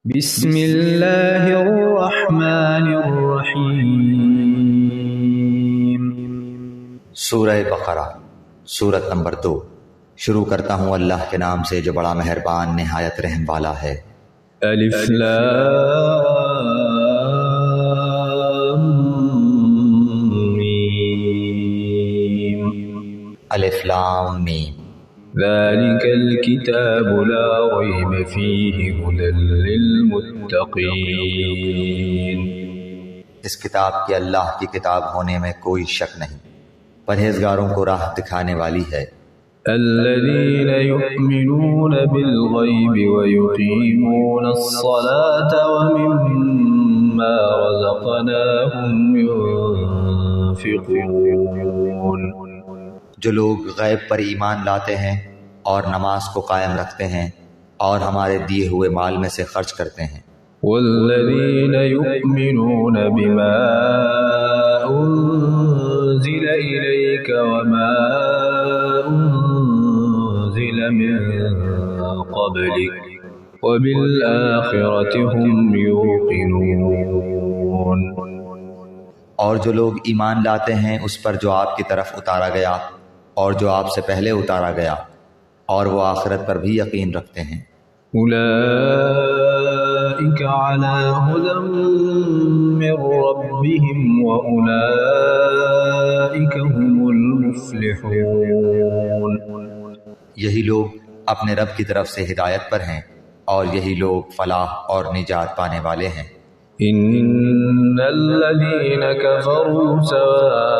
بسم اللہ الرحمن الرحیم۔ سورہ بقرہ سورت نمبر 2۔ شروع کرتا ہوں اللہ کے نام سے جو بڑا مہربان نہایت رحم والا ہے۔ الف لام میم۔ الف لام میم۔ ذلك الكتاب لا ريب فيه هدى للمتقين۔ اس کتاب کے اللہ کی کتاب ہونے میں کوئی شک نہیں، پرہیزگاروں کو راہ دکھانے والی ہے۔ الذين يؤمنون بالغيب ويقيمون الصلاة ومما رزقناهم ينفقون۔ جو لوگ غیب پر ایمان لاتے ہیں اور نماز کو قائم رکھتے ہیں اور ہمارے دیے ہوئے مال میں سے خرچ کرتے ہیں۔ والذين يؤمنون بما أنزل إليك وما أنزل من قبلك وبالآخرة هم يوقنون۔ اور جو لوگ ایمان لاتے ہیں اس پر جو آپ کی طرف اتارا گیا اور جو آپ سے پہلے اتارا گیا، اور وہ آخرت پر بھی یقین رکھتے ہیں۔ أولئك على هدى من ربهم وأولئك هم المفلحون۔ یہی لوگ اپنے رب کی طرف سے ہدایت پر ہیں اور یہی لوگ فلاح اور نجات پانے والے ہیں۔ إن الذين كفروا سواء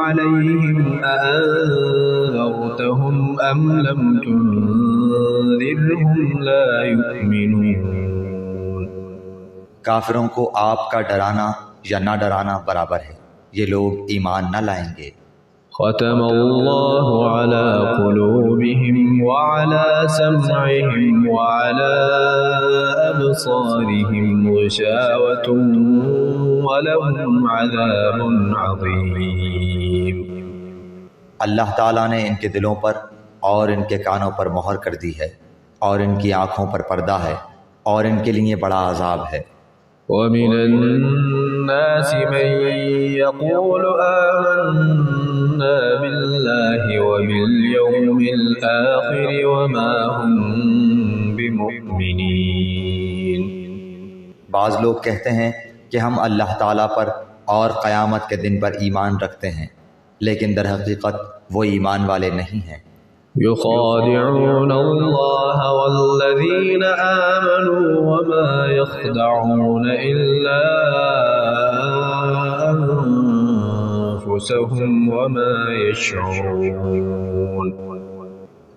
عليهم أأنذرتهم أم لم تنذرهم لا يؤمنون۔ کافروں کو آپ کا ڈرانا یا نہ ڈرانا برابر ہے، یہ لوگ ایمان نہ لائیں گے۔ ختم اللہ علی قلوبہم وعلی سمعہم وعلی ابصارہم غشاوۃ ولہم عذاب عظیم۔ اللہ تعالیٰ نے ان کے دلوں پر اور ان کے کانوں پر مہر کر دی ہے اور ان کی آنکھوں پر پردہ ہے اور ان کے لیے بڑا عذاب ہے۔ وَمِنَ النَّاسِ مَن يَقُولُ آمَنَّا بِاللَّهِ وَبِالْيَوْمِ الْآخِرِ وَمَا هُمْ بِمُؤْمِنِينَ۔ بعض لوگ کہتے ہیں کہ ہم اللہ تعالیٰ پر اور قیامت کے دن پر ایمان رکھتے ہیں، لیکن در حقیقت وہ ایمان والے نہیں ہیں۔ يخادعون الله والذين آمنوا وما يخدعون إلا أنفسهم وما يشعرون۔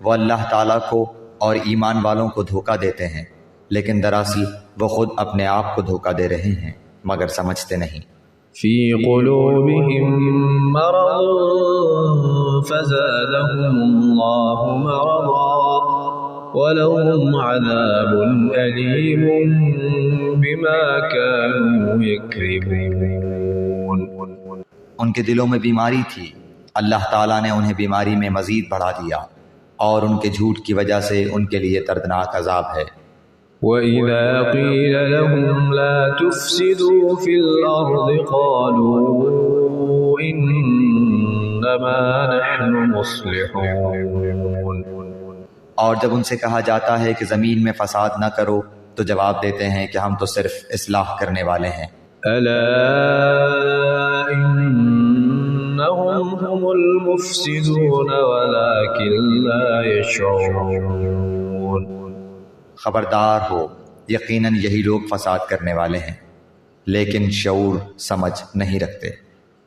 وہ اللہ تعالیٰ کو اور ایمان والوں کو دھوکہ دیتے ہیں، لیکن دراصل وہ خود اپنے آپ کو دھوکہ دے رہے ہیں مگر سمجھتے نہیں۔ في قلوبهم مرض فزادهم الله مرضا ولهم عذاب أليم بما كانوا يكذبون۔ ان کے دلوں میں بیماری تھی، اللہ تعالیٰ نے انہیں بیماری میں مزید بڑھا دیا اور ان کے جھوٹ کی وجہ سے ان کے لیے دردناک عذاب ہے۔ وَإِذَا قِيلَ لَهُمْ لَا تُفْسِدُوا فِي الْأَرْضِ قَالُوا إِنَّمَا نَحْنُ مُصْلِحُونَ۔ اور جب ان سے کہا جاتا ہے کہ زمین میں فساد نہ کرو تو جواب دیتے ہیں کہ ہم تو صرف اصلاح کرنے والے ہیں۔ أَلَا إِنَّهُمْ هُمُ الْمُفْسِدُونَ وَلَكِنْ لَا يَشْعُرُونَ۔ خبردار ہو، یقیناً یہی لوگ فساد کرنے والے ہیں لیکن شعور سمجھ نہیں رکھتے۔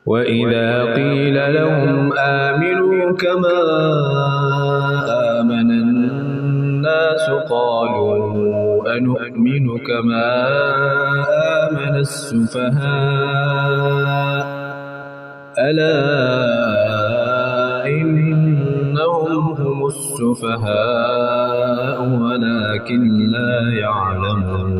وَإِذَا قِيلَ لَهُمْ آمِنُوا كَمَا آمَنَ النَّاسُ قَالُوا أَنُؤْمِنُ كَمَا آمَنَ السُّفَهَاءُ أَلَا إِنَّهُمْ هُمُ السُّفَهَاءُ وَلَكِنْ لَا يَعْلَمُونَ۔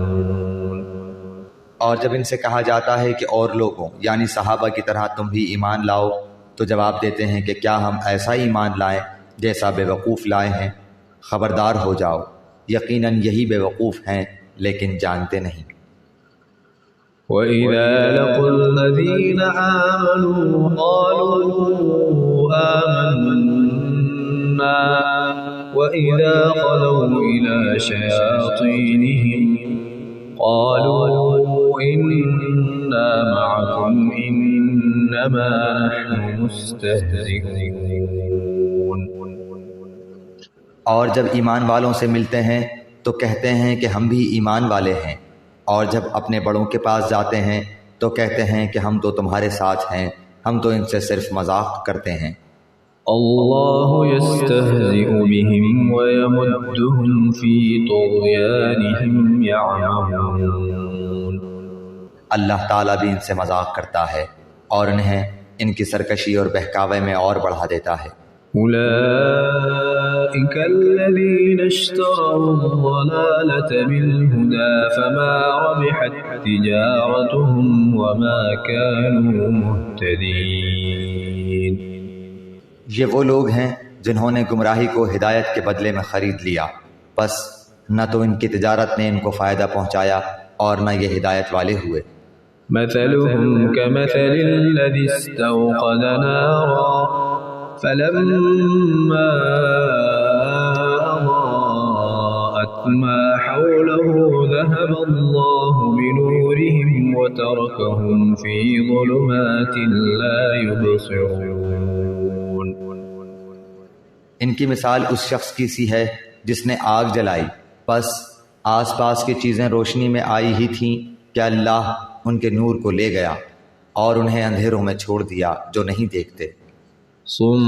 اور جب ان سے کہا جاتا ہے کہ اور لوگوں یعنی صحابہ کی طرح تم بھی ایمان لاؤ تو جواب دیتے ہیں کہ کیا ہم ایسا ایمان لائیں جیسا بے وقوف لائے ہیں۔ خبردار ہو جاؤ، یقیناً یہی بے وقوف ہیں لیکن جانتے نہیں۔ وَإِذَا لَقُوا الَّذِينَ آمَنُوا قَالُوا آمَنَّا وَإِذَا خَلَوْا إِلَى شَيَاطِينِهِمْ قَالُوا إِنَّا مَعَكُمْ إِنَّمَا نَحْنُ مُسْتَهْزِئُونَ۔ اور جب ایمان والوں سے ملتے ہیں تو کہتے ہیں کہ ہم بھی ایمان والے ہیں، اور جب اپنے بڑوں کے پاس جاتے ہیں تو کہتے ہیں کہ ہم تو تمہارے ساتھ ہیں، ہم تو ان سے صرف مذاق کرتے ہیں۔ اللہ یستہزئ بہم ویمدہم فی طغیانہم یعمہون۔ اللہ تعالیٰ بھی ان سے مذاق کرتا ہے اور انہیں ان کی سرکشی اور بہکاوے میں اور بڑھا دیتا ہے۔ أولئك الذين اشتروا الضلالة بالهدى فما ربحت تجارتهم وما كانوا مهتدين۔ یہ وہ لوگ ہیں جنہوں نے گمراہی کو ہدایت کے بدلے میں خرید لیا، بس نہ تو ان کی تجارت نے ان کو فائدہ پہنچایا اور نہ یہ ہدایت والے ہوئے۔ مثلهم كمثل الذي استوقد نارا فلما أضاءت ما حوله ذهب الله بنورهم وتركهم في ظلمات لا يبصرون۔ ان کی مثال اس شخص کی سی ہے جس نے آگ جلائی، بس آس پاس کی چیزیں روشنی میں آئی ہی تھیں کہ اللہ ان کے نور کو لے گیا اور انہیں اندھیروں میں چھوڑ دیا جو نہیں دیکھتے۔ صم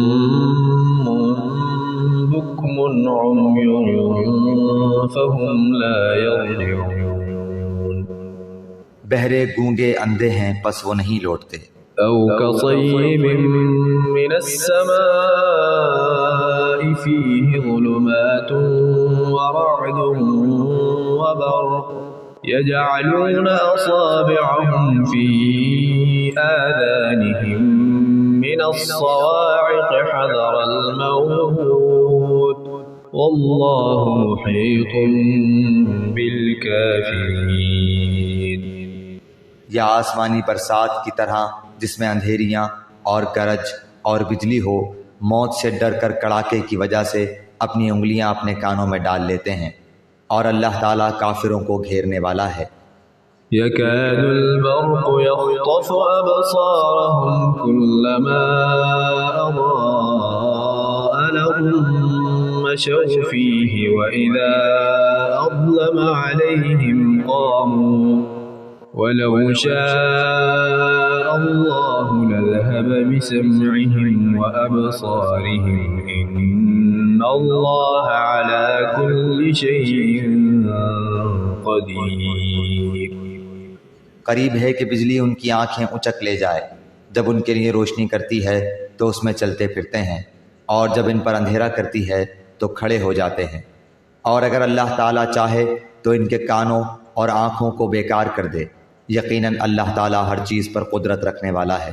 بكم عمي فهم لا يرجعون۔ بہرے گونگے اندھے ہیں پس وہ نہیں لوٹتے۔ أو كصيب من السماء فيه ظلمات ورعد وبرق يجعلون أصابعهم في آذانهم من الصواعق حذر الموت والله محيط بالكافرين۔ یا آسمانی برسات کی طرح جس میں اندھیریاں اور گرج اور بجلی ہو، موت سے ڈر کر کڑاکے کی وجہ سے اپنی انگلیاں اپنے کانوں میں ڈال لیتے ہیں، اور اللہ تعالیٰ کافروں کو گھیرنے والا ہے۔ يكاد البرق يخطف أبصارهم كلما أضاء لهم مشوا فيه وإذا أظلم عليهم قاموا ولو شاء الله لذهب بسمعهم وأبصارهم إن الله على كل شيء قدير۔ قریب ہے کہ بجلی ان کی آنکھیں اچک لے جائے، جب ان کے لیے روشنی کرتی ہے تو اس میں چلتے پھرتے ہیں، اور جب ان پر اندھیرا کرتی ہے تو کھڑے ہو جاتے ہیں، اور اگر اللہ تعالیٰ چاہے تو ان کے کانوں اور آنکھوں کو بیکار کر دے۔ یقیناً اللہ تعالیٰ ہر چیز پر قدرت رکھنے والا ہے۔